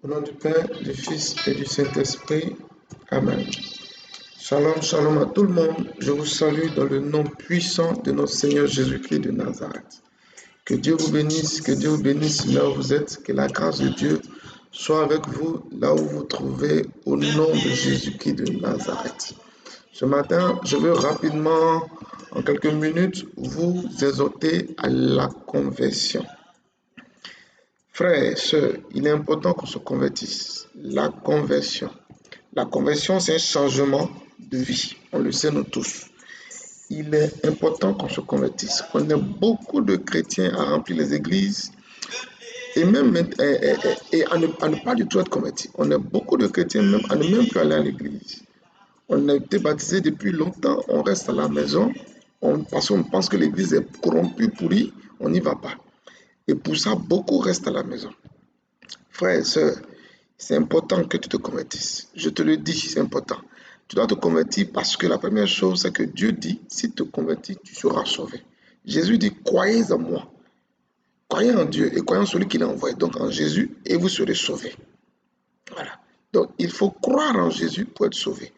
Au nom du Père, du Fils et du Saint-Esprit. Amen. Shalom, shalom à tout le monde. Je vous salue dans le nom puissant de notre Seigneur Jésus-Christ de Nazareth. Que Dieu vous bénisse là où vous êtes. Que la grâce de Dieu soit avec vous là où vous vous trouvez au nom de Jésus-Christ de Nazareth. Ce matin, je veux rapidement, en quelques minutes, vous exhorter à la conversion. Frères et sœurs, il est important qu'on se convertisse. La conversion. La conversion, c'est un changement de vie. On le sait nous tous. Il est important qu'on se convertisse. On a beaucoup de chrétiens à remplir les églises et même à ne pas du tout être convertis. On a beaucoup de chrétiens même à ne même plus aller à l'église. On a été baptisé depuis longtemps, on reste à la maison parce qu'on pense que l'église est corrompue, pourrie, on n'y va pas. Et pour ça, beaucoup restent à la maison. Frères et sœurs, c'est important que tu te convertisses. Je te le dis, c'est important. Tu dois te convertir parce que la première chose, c'est que Dieu dit, si tu te convertis, tu seras sauvé. Jésus dit, croyez en moi. Croyez en Dieu et croyez en celui qui l'a envoyé, donc en Jésus, et vous serez sauvés. Voilà. Donc, il faut croire en Jésus pour être sauvé.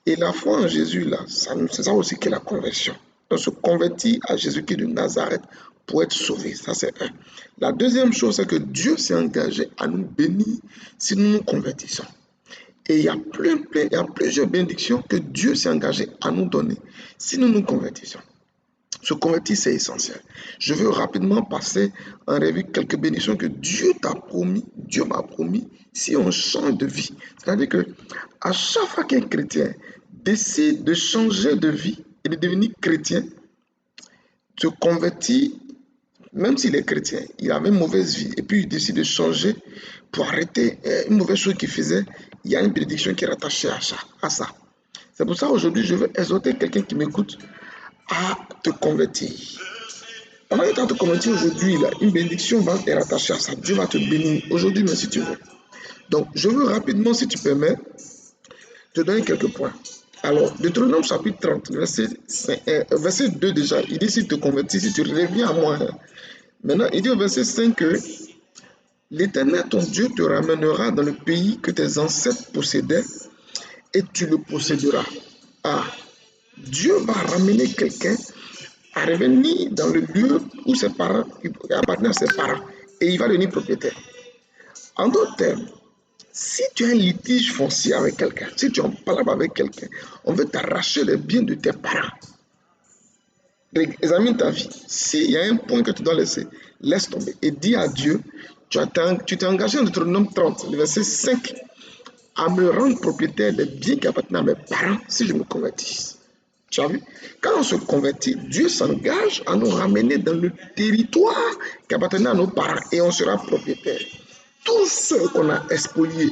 Et la foi en Jésus, là, c'est ça aussi qu'est la conversion. On se convertit à Jésus-Christ de Nazareth pour être sauvé. Ça, c'est un. La deuxième chose, c'est que Dieu s'est engagé à nous bénir si nous nous convertissons. Et il y a plusieurs bénédictions que Dieu s'est engagé à nous donner si nous nous convertissons. Se convertir, c'est essentiel. Je veux rapidement passer en revue quelques bénédictions que Dieu t'a promis, Dieu m'a promis, si on change de vie. C'est-à-dire que à chaque fois qu'un chrétien décide de changer de vie et de devenir chrétien, se convertit, même s'il est chrétien, il avait une mauvaise vie, et puis il décide de changer pour arrêter une mauvaise chose qu'il faisait, il y a une bénédiction qui est rattachée à ça. C'est pour ça aujourd'hui, je veux exhorter quelqu'un qui m'écoute à te convertir. Pendant que tu vas te convertir aujourd'hui, une bénédiction va être rattachée à ça. Dieu va te bénir aujourd'hui, mais si tu veux. Donc, je veux rapidement, si tu permets, te donner quelques points. Alors, Deutéronome chapitre 30, verset 2 déjà, il dit si tu te convertis, si tu reviens à moi. Maintenant, il dit au verset 5 que l'Éternel, ton Dieu, te ramènera dans le pays que tes ancêtres possédaient et tu le posséderas. Ah, Dieu va ramener quelqu'un à revenir dans le lieu où ses parents appartenaient à ses parents et il va devenir propriétaire. En d'autres termes, si tu as un litige foncier avec quelqu'un, si tu en parles avec quelqu'un, on veut t'arracher les biens de tes parents. Examine ta vie. S'il y a un point que tu dois laisser, laisse tomber et dis à Dieu, tu t'es engagé dans Deutéronome 30, le verset 5, à me rendre propriétaire des biens qui appartenaient à mes parents si je me convertis. Tu as vu? Quand on se convertit, Dieu s'engage à nous ramener dans le territoire qui appartenait à nos parents et on sera propriétaire. Tous ceux qu'on a spoliés,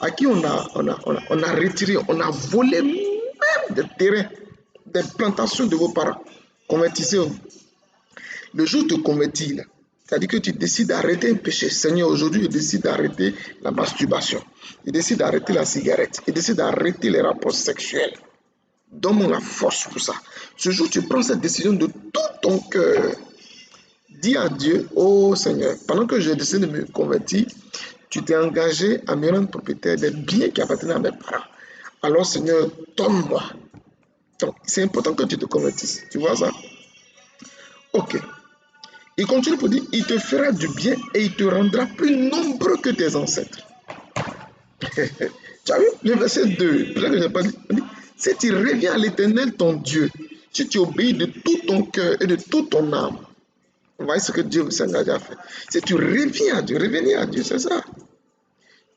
à qui on a retiré, on a volé même des terrains, des plantations de vos parents. Convertissez-vous. Le jour où tu te convertis, c'est-à-dire que tu décides d'arrêter un péché. Seigneur, aujourd'hui, je décide d'arrêter la masturbation. Je décide d'arrêter la cigarette. Je décide d'arrêter les rapports sexuels. Donne-moi la force pour ça. Ce jour, tu prends cette décision de tout ton cœur. Dis à Dieu, oh Seigneur, pendant que j'ai décidé de me convertir, tu t'es engagé à me rendre propriétaire des biens qui appartenaient à mes parents. Alors Seigneur, donne-moi. Donc, c'est important que tu te convertisses. Tu vois ça? Ok. Il continue pour dire, il te fera du bien et il te rendra plus nombreux que tes ancêtres. Tu as vu le verset 2, peut-être que je n'ai pas dit. Si tu reviens à l'Éternel ton Dieu, si tu obéis de tout ton cœur et de toute ton âme, voyez ce que Dieu s'engage à faire. Si tu reviens à Dieu, revenir à Dieu, c'est ça.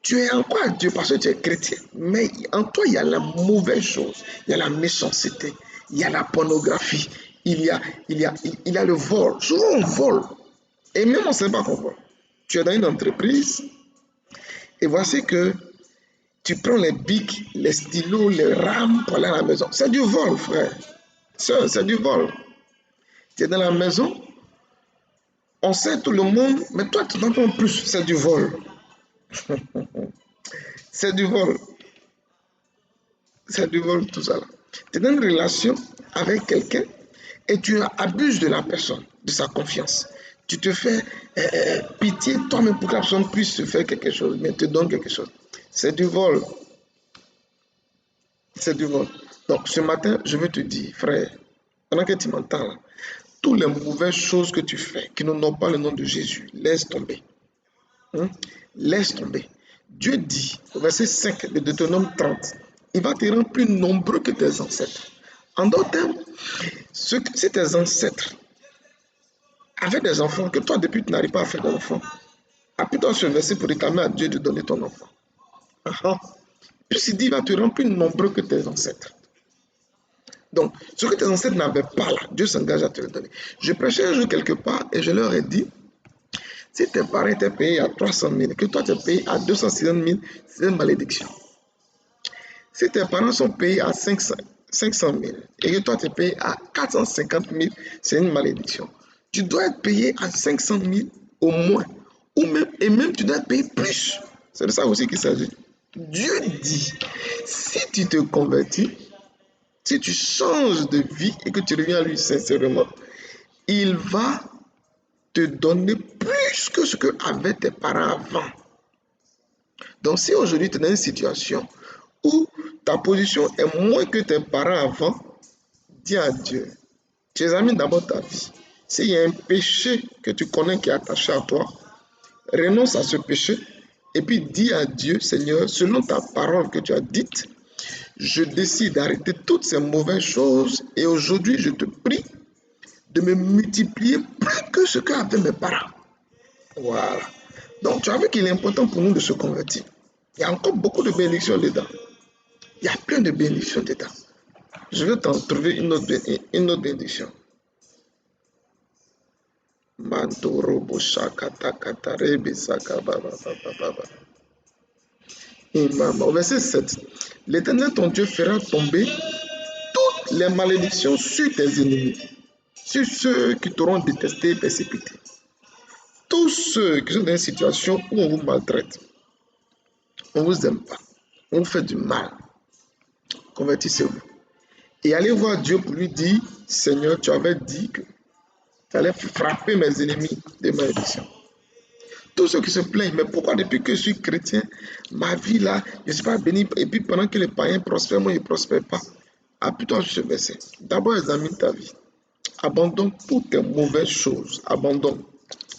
Tu es encore à Dieu parce que tu es chrétien, mais en toi, il y a la mauvaise chose, il y a la méchanceté, il y a la pornographie, il y a le vol. Souvent, on vole. Et même on ne sait pas qu'on vole. Tu es dans une entreprise et voici que tu prends les bics, les stylos, les rames pour aller à la maison. C'est du vol, frère. C'est du vol. Tu es dans la maison, on sait tout le monde, mais toi, tu n'entends plus. C'est du vol. C'est du vol. C'est du vol, tout ça. Tu es dans une relation avec quelqu'un et tu abuses de la personne, de sa confiance. Tu te fais pitié toi-même pour que la personne puisse se faire quelque chose, mais te donne quelque chose. C'est du vol. C'est du vol. Donc ce matin, je veux te dire, frère, pendant que tu m'entends là, toutes les mauvaises choses que tu fais qui n'ont pas le nom de Jésus, laisse tomber. Hein? Laisse tomber. Dieu dit, au verset 5 de Deutéronome 30, il va te rendre plus nombreux que tes ancêtres. En d'autres termes, si tes ancêtres avaient des enfants, que toi depuis tu n'arrives pas à faire d'enfants, appuie-toi sur ce verset pour réclamer à Dieu de donner ton enfant. Puis il dit, il va te rendre plus nombreux que tes ancêtres. Donc, ce que tes ancêtres n'avaient pas là, Dieu s'engage à te le donner. Je prêchais un jour quelque part et je leur ai dit, si tes parents étaient payés à 300 000 et que toi tu es payé à 260 000, c'est une malédiction. Si tes parents sont payés à 500 000 et que toi tu es payé à 450 000, c'est une malédiction. Tu dois être payé à 500 000 au moins. Et même tu dois être payé plus. C'est de ça aussi qu'il s'agit. Dieu dit, si tu te convertis, si tu changes de vie et que tu reviens à lui sincèrement, il va te donner plus que ce que avaient tes parents avant. Donc si aujourd'hui tu es dans une situation où ta position est moins que tes parents avant, dis à Dieu, tu examines d'abord ta vie. S'il y a un péché que tu connais qui est attaché à toi, renonce à ce péché et puis dis à Dieu, Seigneur, selon ta parole que tu as dite, je décide d'arrêter toutes ces mauvaises choses et aujourd'hui je te prie de me multiplier plus que ce qu'avaient mes parents. Voilà. Donc tu as vu qu'il est important pour nous de se convertir. Il y a encore beaucoup de bénédictions dedans. Il y a plein de bénédictions dedans. Je vais t'en trouver une autre bénédiction. Au verset 7, l'Éternel ton Dieu fera tomber toutes les malédictions sur tes ennemis, sur ceux qui t'auront détesté et persécuté. Tous ceux qui sont dans une situation où on vous maltraite, on ne vous aime pas, on vous fait du mal, convertissez-vous. Et allez voir Dieu pour lui dire, Seigneur, tu avais dit que tu allais frapper mes ennemis de malédiction. Tous ceux qui se plaignent, mais pourquoi depuis que je suis chrétien, ma vie là, je ne suis pas béni, et puis pendant que les païens prospèrent, moi je ne prospère pas. Appuie-toi sur ce verset. D'abord examine ta vie. Abandonne toutes tes mauvaises choses. Abandonne.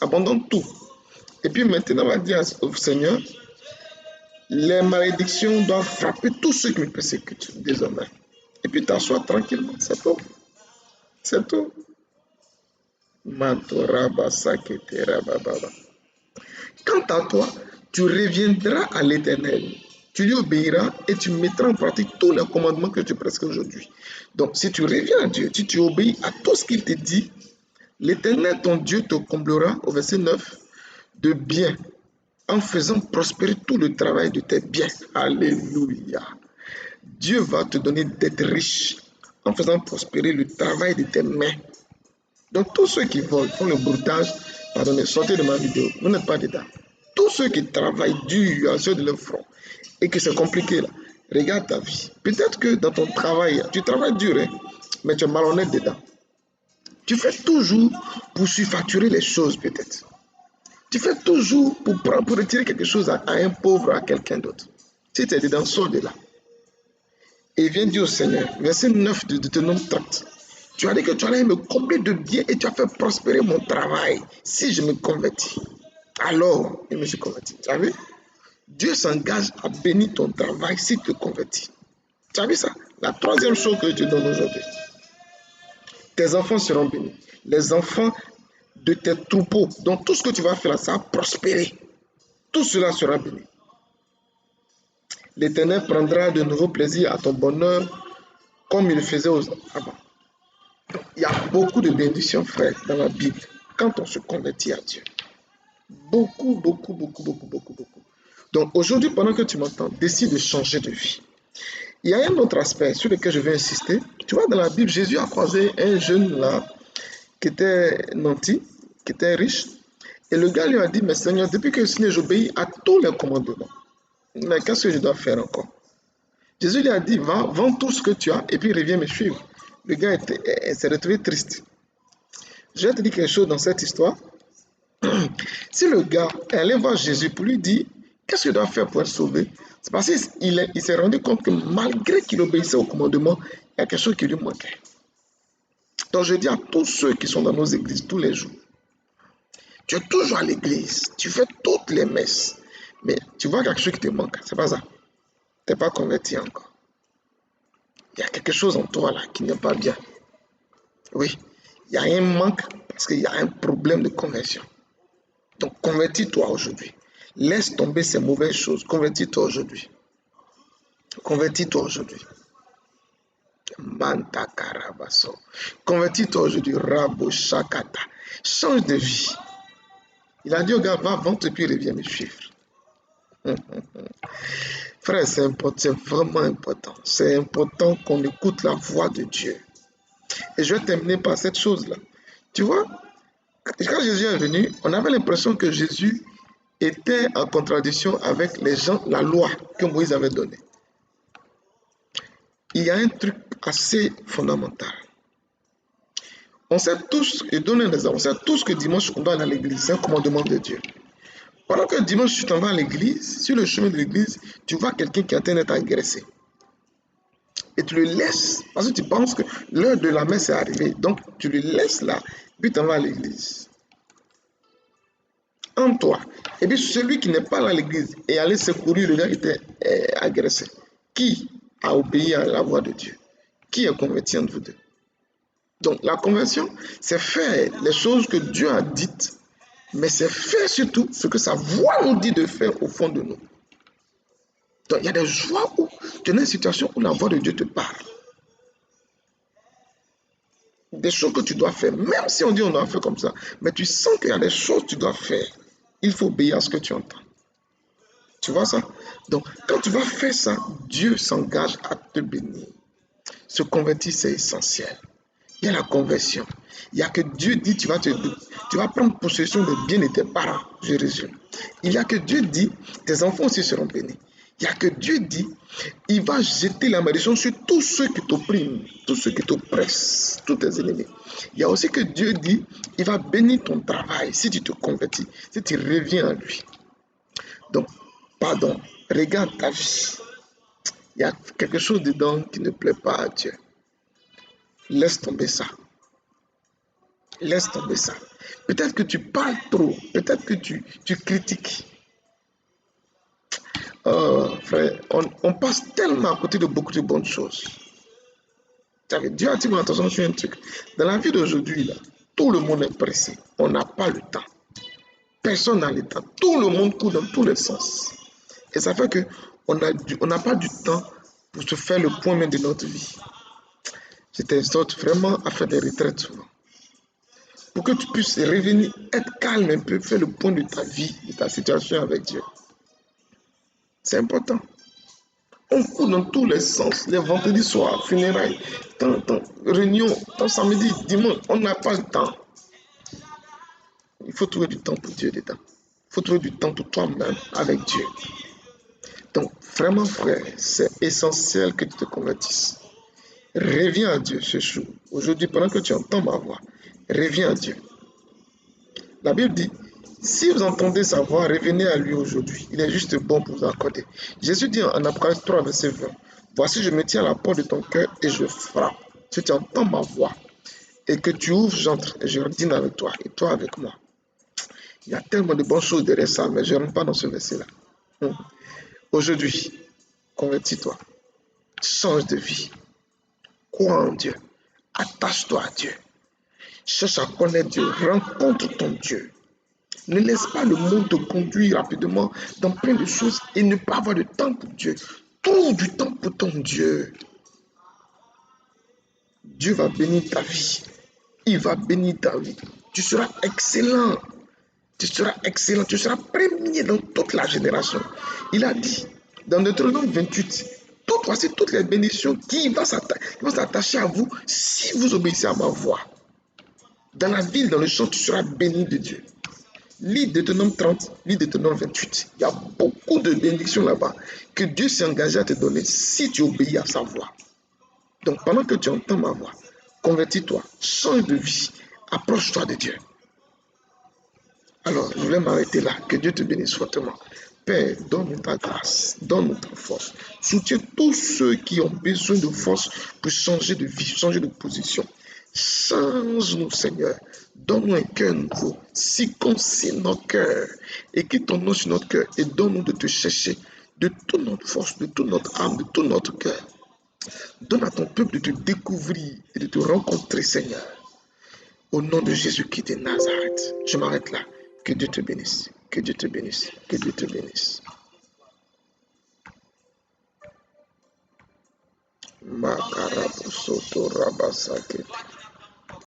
Abandonne tout. Et puis maintenant, on va dire au Seigneur, les malédictions doivent frapper tous ceux qui me persécutent désormais. Et puis t'assois tranquillement. C'est tout. C'est tout. Quant à toi, tu reviendras à l'Éternel. Tu lui obéiras et tu mettras en pratique tous les commandements que je te prescris aujourd'hui. Donc, si tu reviens à Dieu, si tu obéis à tout ce qu'il te dit, l'Éternel, ton Dieu, te comblera, au verset 9, de bien, en faisant prospérer tout le travail de tes biens. Alléluia. Dieu va te donner d'être riche en faisant prospérer le travail de tes mains. Donc, tous ceux qui volent, font le broutage, pardonnez, sortez de ma vidéo, vous n'êtes pas dedans. Tous ceux qui travaillent dur à ceux de leur front et que c'est compliqué là, regarde ta vie. Peut-être que dans ton travail, tu travailles dur, hein, mais tu es malhonnête dedans. Tu fais toujours pour surfacturer les choses peut-être. Tu fais toujours pour retirer quelque chose à un pauvre, à quelqu'un d'autre. Si tu es dedans, sors de là. Et viens dire au Seigneur, verset 9 de Deutéronome 30. Tu as dit que tu allais me combler de bien et tu as fait prospérer mon travail. Si je me convertis, alors je me suis converti. Tu as vu? Dieu s'engage à bénir ton travail si tu te convertis. Tu as vu ça? La troisième chose que je te donne aujourd'hui. Tes enfants seront bénis. Les enfants de tes troupeaux. Donc tout ce que tu vas faire, ça va prospérer. Tout cela sera béni. L'Éternel prendra de nouveau plaisir à ton bonheur comme il le faisait avant. Il y a beaucoup de bénédictions, frère, dans la Bible, quand on se convertit à Dieu. Beaucoup, beaucoup, beaucoup, beaucoup, beaucoup, beaucoup. Donc aujourd'hui, pendant que tu m'entends, décide de changer de vie. Il y a un autre aspect sur lequel je vais insister. Tu vois, dans la Bible, Jésus a croisé un jeune là, qui était nanti, qui était riche. Et le gars lui a dit, mais Seigneur, depuis que je suis né, j'obéis à tous les commandements. Mais qu'est-ce que je dois faire encore? Jésus lui a dit, va, vends tout ce que tu as et puis reviens me suivre. Le gars s'est retrouvé triste. Je vais te dire quelque chose dans cette histoire. Si le gars est allé voir Jésus pour lui dire, qu'est-ce qu'il doit faire pour être sauvé? C'est parce qu'il s'est rendu compte que malgré qu'il obéissait au commandement, il y a quelque chose qui lui manquait. Donc je dis à tous ceux qui sont dans nos églises tous les jours, tu es toujours à l'église, tu fais toutes les messes, mais tu vois quelque chose qui te manque, c'est pas ça. Tu n'es pas converti encore. Il y a quelque chose en toi là qui n'est pas bien. Oui, il y a un manque parce qu'il y a un problème de conversion. Donc convertis-toi aujourd'hui. Laisse tomber ces mauvaises choses. Convertis-toi aujourd'hui. Convertis-toi aujourd'hui. Manta Karabaso. Convertis-toi aujourd'hui. Rabo Shakata. Change de vie. Il a dit au gars, va, vente et puis reviens me suivre. Frère, c'est important, c'est vraiment important. C'est important qu'on écoute la voix de Dieu. Et je vais terminer par cette chose-là. Tu vois, quand Jésus est venu, on avait l'impression que Jésus était en contradiction avec les gens, la loi que Moïse avait donnée. Il y a un truc assez fondamental. On sait tous, et donne un exemple, on sait tous que dimanche, on doit aller à l'église. C'est un commandement de Dieu. Pendant que dimanche, tu t'en vas à l'église, sur le chemin de l'église, tu vois quelqu'un qui est en train d'être agressé. Et tu le laisses, parce que tu penses que l'heure de la messe est arrivée. Donc, tu le laisses là, puis tu t'en vas à l'église. En toi. Et puis, celui qui n'est pas là à l'église est allé secourir le gars qui était agressé. Qui a obéi à la voix de Dieu? Qui est converti entre vous deux? Donc, la conversion, c'est faire les choses que Dieu a dites, mais c'est faire surtout ce que sa voix nous dit de faire au fond de nous. Donc, il y a des joies où tu es dans une situation où la voix de Dieu te parle. Des choses que tu dois faire, même si on dit on doit faire comme ça, mais tu sens qu'il y a des choses que tu dois faire. Il faut obéir à ce que tu entends. Tu vois ça? Donc, quand tu vas faire ça, Dieu s'engage à te bénir. Se convertir, c'est essentiel. Il y a la conversion. Il y a que Dieu dit, tu vas prendre possession des biens de tes parents. Je résume. Il y a que Dieu dit, tes enfants aussi seront bénis. Il y a que Dieu dit, il va jeter la malédiction sur tous ceux qui t'oppriment, tous ceux qui t'oppressent, tous tes ennemis. Il y a aussi que Dieu dit, il va bénir ton travail si tu te convertis, si tu reviens à lui. Donc, pardon, regarde ta vie. Il y a quelque chose dedans qui ne plaît pas à Dieu. Laisse tomber ça. Laisse tomber ça. Peut-être que tu parles trop. Peut-être que tu critiques. Frère, on passe tellement à côté de beaucoup de bonnes choses. Dieu attire mon attention sur un truc. Dans la vie d'aujourd'hui, tout le monde est pressé. On n'a pas le temps. Personne n'a le temps. Tout le monde court dans tous les sens. Et ça fait qu'on n'a pas du temps pour se faire le point même de notre vie. Je t'exhorte vraiment à faire des retraites souvent. Pour que tu puisses revenir, être calme un peu, faire le point de ta vie, de ta situation avec Dieu. C'est important. On court dans tous les sens, les vendredis soirs, funérailles, réunions, samedi, dimanche, on n'a pas le temps. Il faut trouver du temps pour Dieu dedans. Il faut trouver du temps pour toi-même avec Dieu. Donc, vraiment, frère, c'est essentiel que tu te convertisses. Reviens à Dieu ce jour. Aujourd'hui, pendant que tu entends ma voix, reviens à Dieu. La Bible dit, si vous entendez sa voix, revenez à lui aujourd'hui. Il est juste bon pour vous accorder. Jésus dit en Apocalypse 3, verset 20, voici, je me tiens à la porte de ton cœur et je frappe. Si tu entends ma voix et que tu ouvres, j'entre et je dîne avec toi et toi avec moi. Il y a tellement de bonnes choses derrière ça, mais je ne rentre pas dans ce verset-là. Aujourd'hui, convertis-toi. Change de vie. Crois en Dieu. Attache-toi à Dieu. Cherche à connaître Dieu. Rencontre ton Dieu. Ne laisse pas le monde te conduire rapidement dans plein de choses et ne pas avoir de temps pour Dieu. Trouve du temps pour ton Dieu. Dieu va bénir ta vie. Il va bénir ta vie. Tu seras excellent. Tu seras excellent. Tu seras premier dans toute la génération. Il a dit dans Deutéronome 28, voici toutes les bénédictions qui vont s'attacher à vous si vous obéissez à ma voix. Dans la ville, dans le champ, tu seras béni de Dieu. Lis Deutéronome 30, lis Deutéronome 28. Il y a beaucoup de bénédictions là-bas que Dieu s'est engagé à te donner si tu obéis à sa voix. Donc pendant que tu entends ma voix, convertis-toi, change de vie, approche-toi de Dieu. Alors, je vais m'arrêter là. Que Dieu te bénisse fortement. Père, donne-nous ta grâce, donne-nous ta force. Soutiens tous ceux qui ont besoin de force pour changer de vie, changer de position. Change-nous, Seigneur. Donne-nous un cœur nouveau. Circoncis nos cœurs. Écris ton nom sur notre cœur et donne-nous de te chercher de toute notre force, de toute notre âme, de tout notre cœur. Donne à ton peuple de te découvrir et de te rencontrer, Seigneur. Au nom de Jésus-Christ de Nazareth, je m'arrête là. Que Dieu te bénisse. Que Dieu te bénisse. Que Dieu te bénisse. Makarabusoto rabasake.